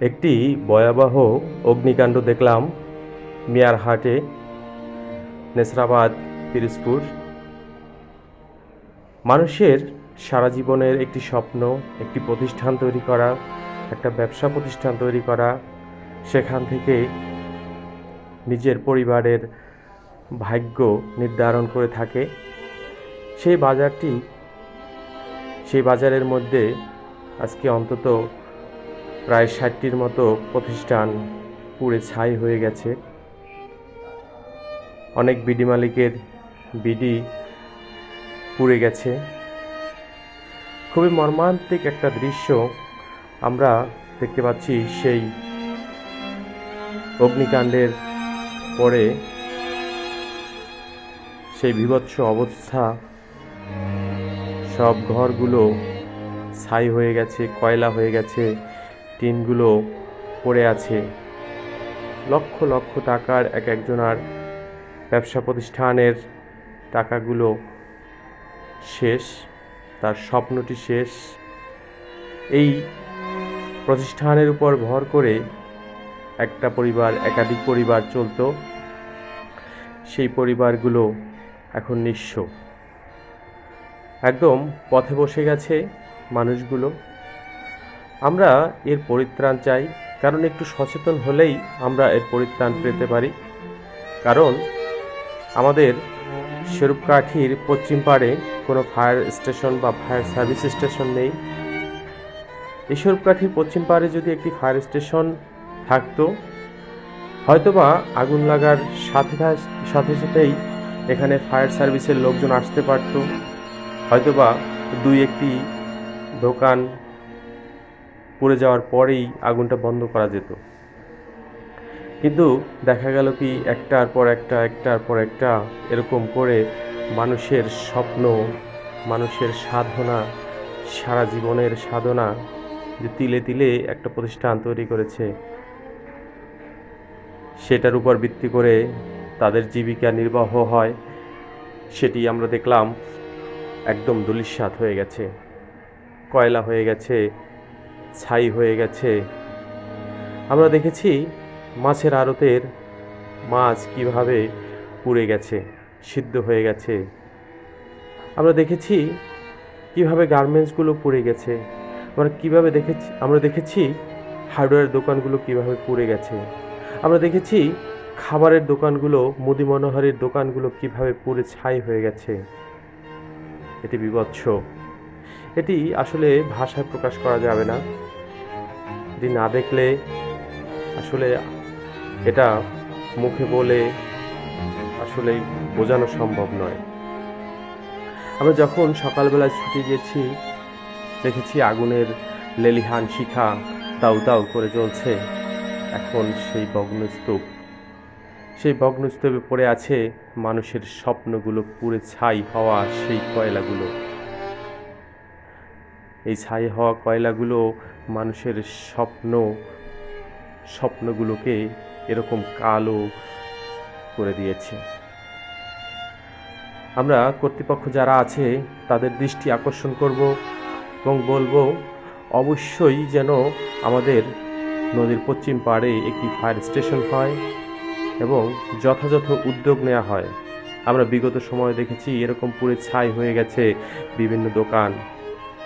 একটি ভয়াবহ অগ্নিকাণ্ড দেখলাম মিয়ারহাটে, নেসরাবাদ, পিরোজপুর। মানুষের সারা জীবনের একটি স্বপ্ন, একটি প্রতিষ্ঠান তৈরি করা, একটা ব্যবসা প্রতিষ্ঠান তৈরি করা, সেখান থেকে নিজের পরিবারের ভাগ্য নির্ধারণ করে থাকে। সেই বাজারের মধ্যে আজকে অন্তত প্রায় ৬০টির মতো প্রতিষ্ঠান পুড়ে ছাই হয়ে গেছে। অনেক বিডি মালিকের বিডি পুড়ে গেছে। খুবই মর্মান্তিক একটা দৃশ্য আমরা দেখতে পাচ্ছি। সেই অগ্নিকাণ্ডের পরে সেই বীভৎস অবস্থা, সব ঘরগুলো ছাই হয়ে গেছে, কয়লা হয়ে গেছে, টিনগুলো পড়ে আছে। লক্ষ লক্ষ টাকার একজনার ব্যবসা প্রতিষ্ঠানের টাকাগুলো শেষ, তার স্বপ্নটি শেষ। এই প্রতিষ্ঠানের উপর ভর করে একটা পরিবার, একাধিক পরিবার চলত। সেই পরিবারগুলো এখন নিঃস্ব, একদম পথে বসে গেছে মানুষগুলো। আমরা এর পরিত্রাণ চাই, কারণ একটু সচেতন হলেই আমরা এর পরিত্রাণ পেতে পারি। কারণ আমাদের স্বরূপকাঠির পশ্চিম পাড়ে কোনো ফায়ার স্টেশন বা ফায়ার সার্ভিস স্টেশন নেই। এই স্বরূপকাঠির পশ্চিম পাড়ে যদি একটি ফায়ার স্টেশন থাকতো, হয়তোবা আগুন লাগার সাথে সাথেই এখানে ফায়ার সার্ভিসের লোকজন আসতে পারত। হয়তোবা দুই একটি দোকান পুড়ে যাওয়ার পরেই আগুনটা বন্ধ করা যেত। কিন্তু দেখা গেল কি, একটার পর একটা এরকম করে মানুষের স্বপ্ন, মানুষের সাধনা, সারা জীবনের সাধনা যে তিলে তিলে একটা প্রতিষ্ঠান তৈরি করেছে, সেটার উপর ভিত্তি করে তাদের জীবিকা নির্বাহ হয়, সেটি আমরা দেখলাম একদম ধূলিসাৎ হয়ে গেছে, কয়লা হয়ে গেছে, ছাই হয়ে গেছে। আমরা দেখেছি মাছের আড়তের মাছ কিভাবে পুড়ে গেছে, সিদ্ধ হয়ে গেছে। আমরা দেখেছি কিভাবে গার্মেন্টসগুলো পুড়ে গেছে। আমরা দেখেছি হার্ডওয়্যার দোকানগুলো কিভাবে পুড়ে গেছে। আমরা দেখেছি খাবারের দোকানগুলো, মুদি মনোহারির দোকানগুলো কিভাবে পুড়ে ছাই হয়ে গেছে। এটি বীভৎস। এটি আসলে ভাষায় প্রকাশ করা যাবে না। এটি না দেখলে আসলে এটা মুখে বলে আসলে বোঝানো সম্ভব নয়। আমরা যখন সকালবেলায় ছুটে গেছি, দেখেছি আগুনের লেলিহান শিখা দাউ দাউ করে জ্বলছে। এখন সেই ভগ্নস্তূপে পড়ে আছে মানুষের স্বপ্নগুলো, পুড়ে ছাই হওয়া সেই কয়লাগুলো। এই ছাই হওয়া কয়লাগুলো মানুষের স্বপ্নগুলোকে এরকম কালো করে দিয়েছে। আমরা কর্তৃপক্ষ যারা আছে তাদের দৃষ্টি আকর্ষণ করব এবং বলবো, অবশ্যই যেন আমাদের নদীর পশ্চিম পাড়ে একটি ফায়ার স্টেশন হয় এবং যথাযথ উদ্যোগ নেওয়া হয়। আমরা বিগত সময়ে দেখেছি এরকম পুড়ে ছাই হয়ে গেছে বিভিন্ন দোকান,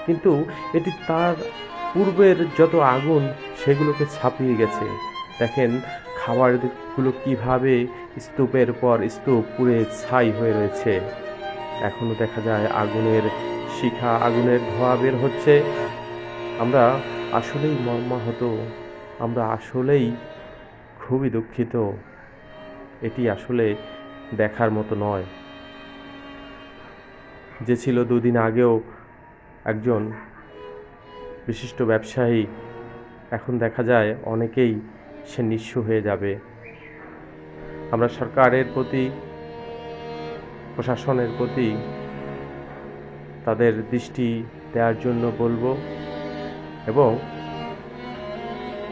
কিন্তু এটি তার পূর্বের যত আগুন সেগুলোকে ছাপিয়ে গেছে। দেখেন খাবারগুলো কিভাবে স্তূপের পর স্তূপ পুড়ে ছাই হয়ে রয়েছে। এখনো দেখা যায় আগুনের শিখা, আগুনের ধোঁয়া বের হচ্ছে। আমরা আসলেই মর্মাহত, আমরা আসলেই খুবই দুঃখিত। এটি আসলে দেখার মতো নয়। যে ছিল দুদিন আগেও একজন বিশিষ্ট ব্যবসায়ী, এখন দেখা যায় অনেকেই সে নিঃস্ব হয়ে যাবে। আমরা সরকারের প্রতি, প্রশাসনের প্রতি তাদের দৃষ্টি দেওয়ার জন্য বলবো, এবং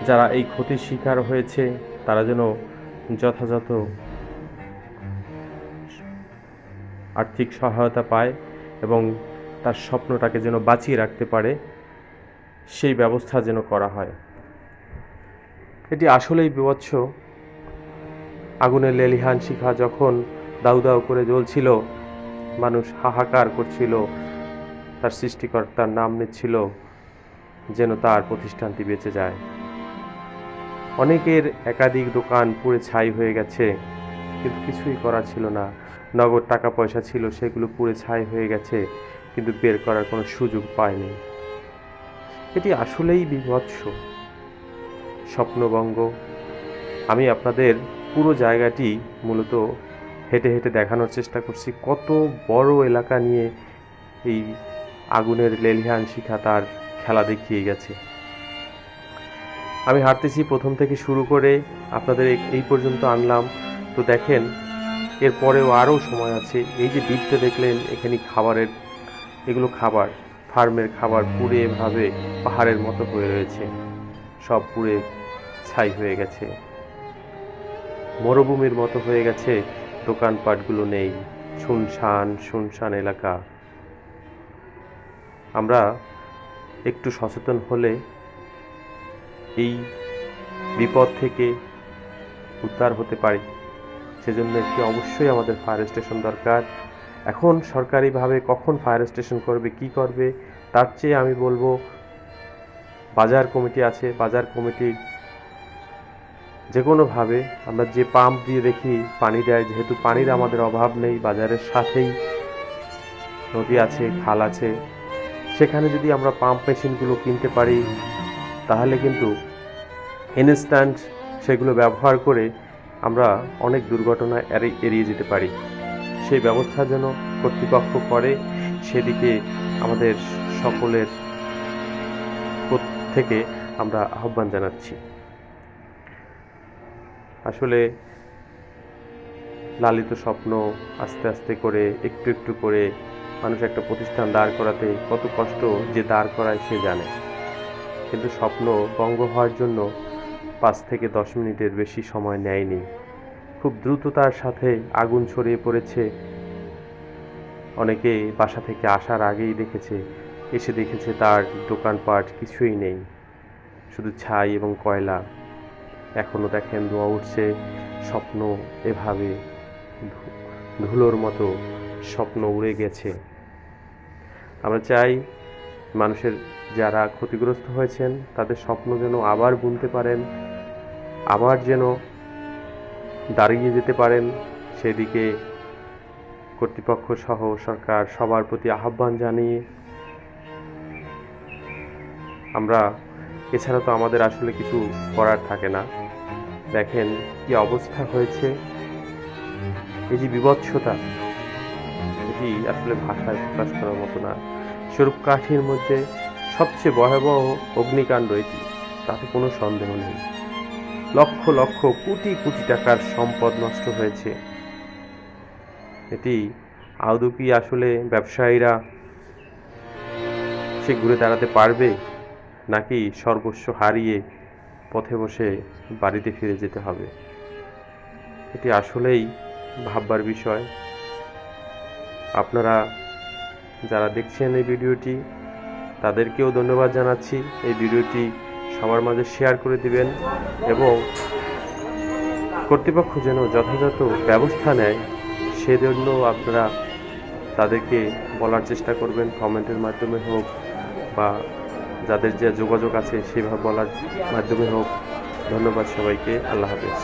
যারা এই ক্ষতির শিকার হয়েছে তারা যেন যথাযথ আর্থিক সহায়তা পায় এবং তার স্বপ্নটাকে যেন বাঁচিয়ে রাখতে পারে, সেই ব্যবস্থা যেন করা হয়। এটি আসলেই বীভৎস। আগুনের লেলিহান শিখা যখন দাউ দাউ করে জ্বলছিল, মানুষ হাহাকার করছিল, তার সৃষ্টিকর্তার নাম নিচ্ছিল যেন তার প্রতিষ্ঠানটি বেঁচে যায়। অনেকের একাধিক দোকান পুড়ে ছাই হয়ে গেছে, কিন্তু কিছুই করার ছিল না। নগদ টাকা পয়সা ছিল, সেগুলো পুড়ে ছাই হয়ে গেছে, কিন্তু বের করার কোনো সুযোগ পায়নি। এটি আসলেই বীভৎস, স্বপ্নভঙ্গ। আমি আপনাদের পুরো জায়গাটি মূলত হেঁটে হেঁটে দেখানোর চেষ্টা করছি কত বড় এলাকা নিয়ে এই আগুনের লেলিহান শিখা তার খেলা দেখিয়ে গেছে। আমি হাঁটতেছি প্রথম থেকে শুরু করে আপনাদের এই পর্যন্ত আনলাম। তো দেখেন, এরপরেও আরও সময় আছে। এই যে ডিপটা দেখলেন, এখানে এগুলো খাবার, ফার্মের খাবার পুড়ে এভাবে পাহাড়ের মতো হয়ে রয়েছে, সব পুড়ে ছাই হয়ে গেছে, মরুভূমির মতো হয়ে গেছে। দোকানপাটগুলো নেই, শুনশান শুনশান এলাকা। আমরা একটু সচেতন হলে এই বিপদ থেকে উদ্ধার হতে পারি। সেজন্য একটি অবশ্যই আমাদের ফায়ার স্টেশন দরকার। এখন সরকারিভাবে কখন ফায়ার স্টেশন করবে, কি করবে, তার চেয়ে আমি বলবো বাজার কমিটি আছে, বাজার কমিটি যে কোনোভাবে, আমরা যে পাম্প দিয়ে দেখি পানি দেয়, যেহেতু পানির আমাদের অভাব নেই, বাজারের সাথেই নদী আছে, খাল আছে, সেখানে যদি আমরা পাম্প মেশিনগুলো কিনতে পারি, তাহলে কিন্তু ইনস্ট্যান্ট সেগুলো ব্যবহার করে আমরা অনেক দুর্ঘটনা এড়িয়ে যেতে পারি। সেই ব্যবস্থা যেন কর্তৃপক্ষ করে, সেদিকে আমাদের সকলের থেকে আমরা আহ্বান জানাচ্ছি। আসলে লালিত স্বপ্ন আস্তে আস্তে করে, একটু একটু করে মানুষ একটা প্রতিষ্ঠান দাঁড় করাতে কত কষ্ট যে দাঁড় করায় সে জানে। কিন্তু স্বপ্ন ভঙ্গ হওয়ার জন্য 5 থেকে 10 মিনিটের বেশি সময় নেয়নি। খুব দ্রুততার সাথে আগুন ছড়িয়ে পড়েছে। অনেকে বাসা থেকে আসার আগেই এসে দেখেছে তার দোকানপাট কিছুই নেই, শুধু ছাই এবং কয়লা। এখনও দেখেন ধোঁয়া উঠছে, স্বপ্ন এভাবে ধুলোর মতো স্বপ্ন উড়ে গেছে। আমরা চাই মানুষের যারা ক্ষতিগ্রস্ত হয়েছেন তাদের স্বপ্ন যেন আবার বুনতে পারেন, আবার যেন দাঁড়িয়ে যেতে পারেন। সেদিকে কর্তৃপক্ষ সহ সরকার সবার প্রতি আহ্বান জানিয়ে আমরা, এছাড়া তো আমাদের আসলে কিছু করার থাকে না। দেখেন কি অবস্থা হয়েছে, এই যে বিভৎসতা, এটি আসলে ভাষায় প্রকাশ করার মতো না। স্বরূপকাঠির মধ্যে সবচেয়ে ভয়াবহ অগ্নিকাণ্ড এটি, তাতে কোনো সন্দেহ নেই। লক্ষ লক্ষ কোটি কোটি টাকার সম্পদ নষ্ট হয়েছে। এটি আদৌ কি আসলে ব্যবসায়ীরা সে ঘুরে দাঁড়াতে পারবে, নাকি সর্বস্ব হারিয়ে পথে বসে বাড়িতে ফিরে যেতে হবে? এটি আসলেই ভাববার বিষয়। আপনারা যারা দেখছেন এই ভিডিওটি, তাদেরকেও ধন্যবাদ জানাচ্ছি। এই ভিডিওটি সবার মাঝে শেয়ার করে দিবেন এবং কর্তৃপক্ষ যেন যথাযথ ব্যবস্থা নেয় সেজন্য আপনারা তাদেরকে বলার চেষ্টা করবেন, কমেন্টের মাধ্যমে হোক বা যাদের যে যোগাযোগ আছে সেভাবে বলার মাধ্যমে হোক। ধন্যবাদ সবাইকে। আল্লাহ হাফেজ।